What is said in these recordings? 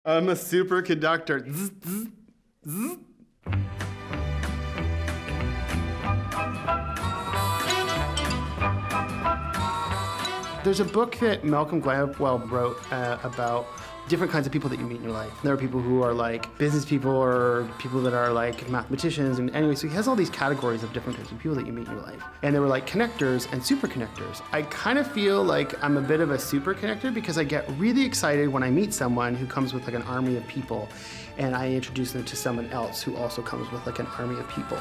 I'm a superconductor. Zzz, zzz, zzz. There's a book that Malcolm Gladwell wrote about different kinds of people that you meet in your life. There are people who are like business people or people that are like mathematicians. And anyway, so he has all these categories of different types of people that you meet in your life. And they were like connectors and super connectors. I kind of feel like I'm a bit of a super connector because I get really excited when I meet someone who comes with like an army of people and I introduce them to someone else who also comes with like an army of people.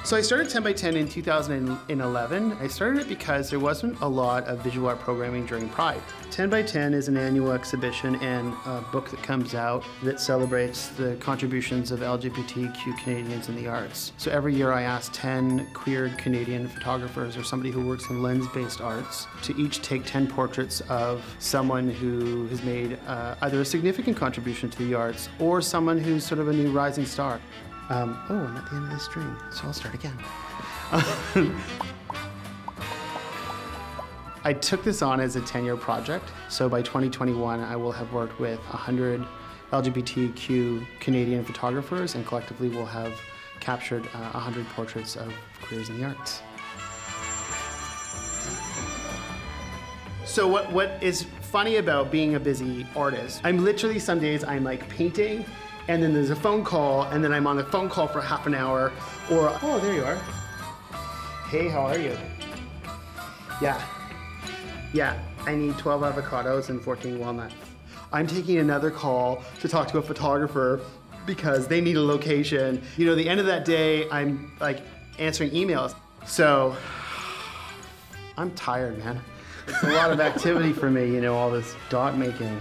So I started 10 by 10 in 2011. I started it because there wasn't a lot of visual art programming during Pride. 10 by 10 is an annual exhibition and a book that comes out that celebrates the contributions of LGBTQ Canadians in the arts. So every year I ask 10 queer Canadian photographers or somebody who works in lens-based arts to each take 10 portraits of someone who has made either a significant contribution to the arts or someone who's sort of a new rising star. Oh, I'm at the end of the string, so I'll start again. I took this on as a 10-year project, so by 2021 I will have worked with 100 LGBTQ Canadian photographers, and collectively we'll have captured 100 portraits of queers in the arts. So what is funny about being a busy artist, I'm literally, some days I'm like painting, and then there's a phone call, and then I'm on the phone call for half an hour, or, oh, there you are. Hey, how are you? Yeah, I need 12 avocados and 14 walnuts. I'm taking another call to talk to a photographer because they need a location. You know, the end of that day, I'm like answering emails. So, I'm tired, man. It's a lot of activity for me, you know, all this dot making.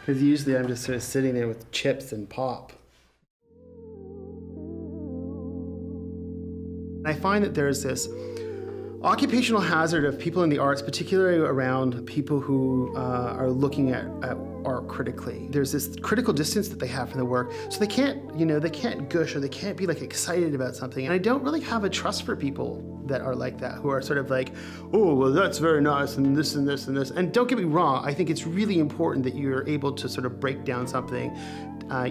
Because usually I'm just sort of sitting there with chips and pop. I find that there's this occupational hazard of people in the arts, particularly around people who are looking at art critically. There's this critical distance that they have from the work, so they can't, you know, they can't gush or they can't be like excited about something. And I don't really have a trust for people that are like that, who are sort of like, oh, well, that's very nice, and this and this and this. And don't get me wrong, I think it's really important that you're able to sort of break down something,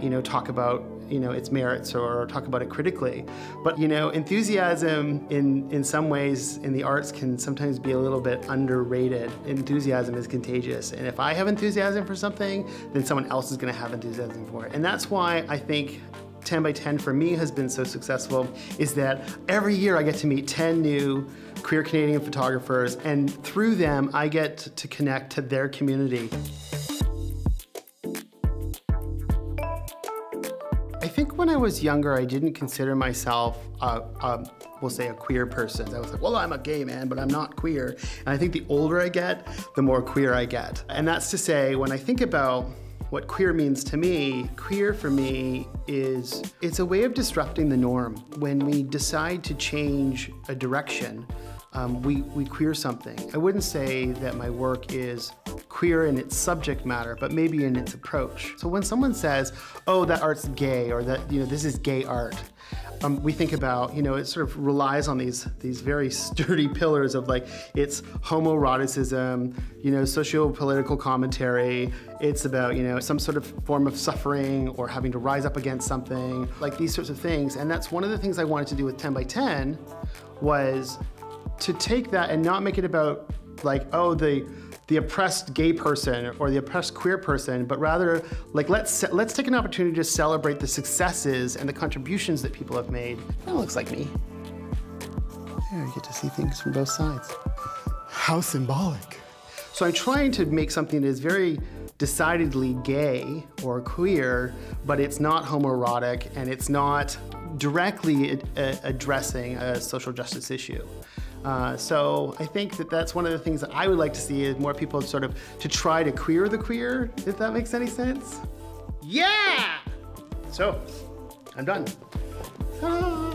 you know, talk about, you know, its merits or talk about it critically. But, you know, enthusiasm in some ways in the arts can sometimes be a little bit underrated. Enthusiasm is contagious. And if I have enthusiasm for something, then someone else is going to have enthusiasm for it. And that's why I think 10 by 10 for me has been so successful, is that every year I get to meet 10 new queer Canadian photographers, and through them I get to connect to their community. I think when I was younger, I didn't consider myself, we'll say, a queer person. I was like, well, I'm a gay man, but I'm not queer. And I think the older I get, the more queer I get. And that's to say, when I think about what queer means to me, queer for me is, it's a way of disrupting the norm. When we decide to change a direction, we queer something. I wouldn't say that my work is queer in its subject matter, but maybe in its approach. So when someone says, oh, that art's gay, or that, you know, this is gay art, we think about, you know, it sort of relies on these very sturdy pillars of like, it's homoeroticism, you know, socio-political commentary, it's about, you know, some sort of form of suffering or having to rise up against something, like these sorts of things. And that's one of the things I wanted to do with 10 by 10 was to take that and not make it about like, oh, the oppressed gay person or the oppressed queer person, but rather like let's take an opportunity to celebrate the successes and the contributions that people have made. That looks like me. There, you get to see things from both sides. How symbolic. So I'm trying to make something that is very decidedly gay or queer, but it's not homoerotic and it's not directly addressing a social justice issue. So I think that that's one of the things that I would like to see, is more people sort of to try to queer the queer, if that makes any sense. Yeah! So, I'm done. Ta-da!